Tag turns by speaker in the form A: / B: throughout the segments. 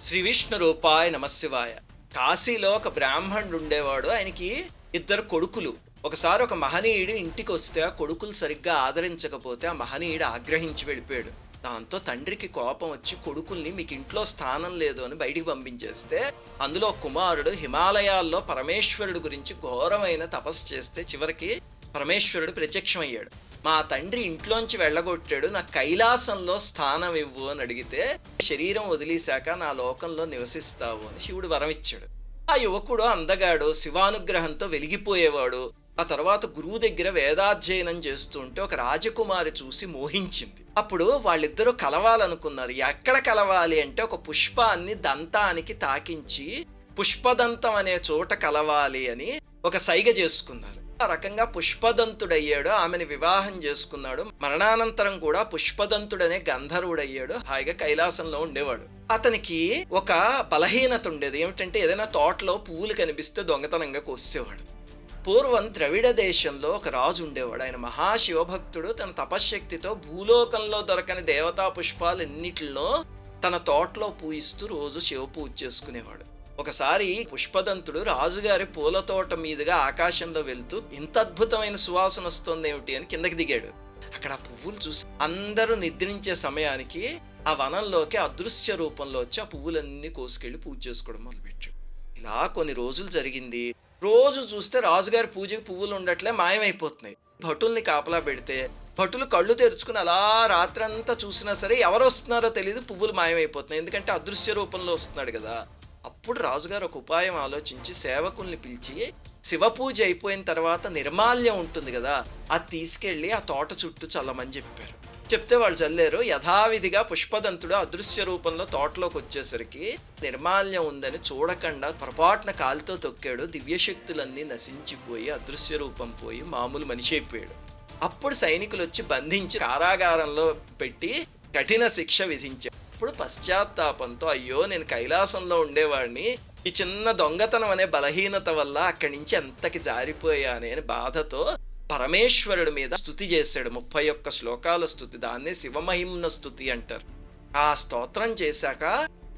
A: శ్రీ విష్ణు రూపాయ నమశివాయ. కాశీలో ఒక బ్రాహ్మణుడు ఉండేవాడు. ఆయనకి ఇద్దరు కొడుకులు. ఒకసారి ఒక మహనీయుడు ఇంటికి వస్తే ఆ కొడుకులు సరిగ్గా ఆదరించకపోతే ఆ మహనీయుడు ఆగ్రహించి వెళ్ళిపోయాడు. దాంతో తండ్రికి కోపం వచ్చి కొడుకుల్ని మీకు ఇంట్లో స్థానం లేదు అని బయటికి పంపించేస్తే, అందులో కుమారుడు హిమాలయాల్లో పరమేశ్వరుడు గురించి ఘోరమైన తపస్సు చేస్తే చివరికి పరమేశ్వరుడు ప్రత్యక్షమయ్యాడు. మా తండ్రి ఇంట్లోంచి వెళ్ళగొట్టాడు, నాకు కైలాసంలో స్థానం ఇవ్వు అని అడిగితే, శరీరం వదిలేశాక నా లోకంలో నివసిస్తావు అని శివుడు వరం ఇచ్చాడు. ఆ యువకుడు అందగాడు, శివానుగ్రహంతో వెలిగిపోయేవాడు. ఆ తర్వాత గురువు దగ్గర వేదాధ్యయనం చేస్తుంటే ఒక రాజకుమారి చూసి మోహించింది. అప్పుడు వాళ్ళిద్దరూ కలవాలనుకున్నారు. ఎక్కడ కలవాలి అంటే ఒక పుష్పాన్ని దంతానికి తాకించి పుష్పదంతం అనే చోట కలవాలి అని ఒక సైగ చేసుకున్నారు. ఆ రకంగా పుష్పదంతుడయ్యాడు. ఆమెను వివాహం చేసుకున్నాడు. మరణానంతరం కూడా పుష్పదంతుడనే గంధర్వుడయ్యాడు. హాయిగా కైలాసంలో ఉండేవాడు. అతనికి ఒక బలహీనత ఉండేది. ఏమిటంటే ఏదైనా తోటలో పువ్వులు కనిపిస్తే దొంగతనంగా కోసేవాడు. పూర్వం ద్రవిడ దేశంలో ఒక రాజు ఉండేవాడు. ఆయన మహాశివభక్తుడు. తన తపశ్శక్తితో భూలోకంలో దొరకని దేవతా పుష్పాలు ఎన్నిటిలో తన తోటలో పూయిస్తూ రోజు శివ పూజ చేసుకునేవాడు. ఒకసారి పుష్పదంతుడు రాజుగారి పూల తోట మీదుగా ఆకాశంలో వెళ్తూ ఇంత అద్భుతమైన సువాసన వస్తుంది ఏమిటి అని కిందకి దిగాడు. అక్కడ ఆ పువ్వులు చూసి అందరూ నిద్రించే సమయానికి ఆ వనంలోకి అదృశ్య రూపంలో వచ్చి ఆ పువ్వులన్నీ కోసుకెళ్ళి పూజ చేసుకోవడం మొదలుపెట్టాడు. ఇలా కొన్ని రోజులు జరిగింది. రోజు చూస్తే రాజుగారి పూజకి పువ్వులు ఉండట్లే, మాయమైపోతున్నాయి. భటుల్ని కాపలా పెడితే భటులు కళ్ళు తెరుచుకుని అలా రాత్రంతా చూసినా సరే ఎవరు వస్తున్నారో తెలియదు, పువ్వులు మాయమైపోతున్నాయి. ఎందుకంటే అదృశ్య రూపంలో వస్తున్నాడు కదా. అప్పుడు రాజుగారు ఒక ఉపాయం ఆలోచించి సేవకుల్ని పిలిచి, శివ పూజ అయిపోయిన తర్వాత నిర్మాల్యం ఉంటుంది కదా, అది తీసుకెళ్ళి ఆ తోట చుట్టూ చల్లమని చెప్పారు. చెప్తే వాళ్ళు చల్లారు. యథావిధిగా పుష్పదంతుడు అదృశ్య రూపంలో తోటలోకి వచ్చేసరికి నిర్మాల్యం ఉందని చూడకుండా పొరపాటున కాలుతో తొక్కాడు. దివ్యశక్తులన్నీ నశించిపోయి అదృశ్య రూపం పోయి మామూలు మనిషి అయిపోయాడు. అప్పుడు సైనికులు వచ్చి బంధించి కారాగారంలో పెట్టి కఠిన శిక్ష విధించారు. అప్పుడు పశ్చాత్తాపంతో, అయ్యో నేను కైలాసంలో ఉండేవాడిని, ఈ చిన్న దొంగతనం అనే బలహీనత వల్ల అక్కడి నుంచి ఎంతకి జారిపోయానే అని బాధతో పరమేశ్వరుడి మీద స్తుతి చేశాడు. 31 శ్లోకాల స్తుతి. దాన్నే శివమహిమ్న స్తుతి అంటారు. ఆ స్తోత్రం చేశాక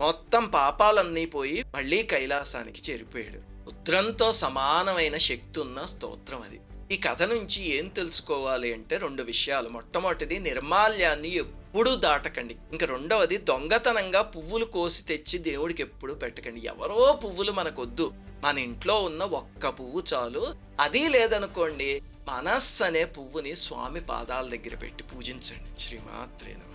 A: మొత్తం పాపాలన్నీ పోయి మళ్ళీ కైలాసానికి చేరిపోయాడు. రుద్రంతో సమానమైన శక్తి ఉన్న స్తోత్రం అది. ఈ కథ నుంచి ఏం తెలుసుకోవాలి అంటే 2 విషయాలు. మొట్టమొదటిది, నిర్మాల్యాన్ని ఎప్పుడూ దాటకండి. ఇంకా రెండవది, దొంగతనంగా పువ్వులు కోసి తెచ్చి దేవుడికి ఎప్పుడు పెట్టకండి. ఎవరో పువ్వులు మనకొద్దు, మన ఇంట్లో ఉన్న ఒక్క పువ్వు చాలు. అది లేదనుకోండి, మనస్సు అనే పువ్వుని స్వామి పాదాల దగ్గర పెట్టి పూజించండి. శ్రీమాత్రే నమః.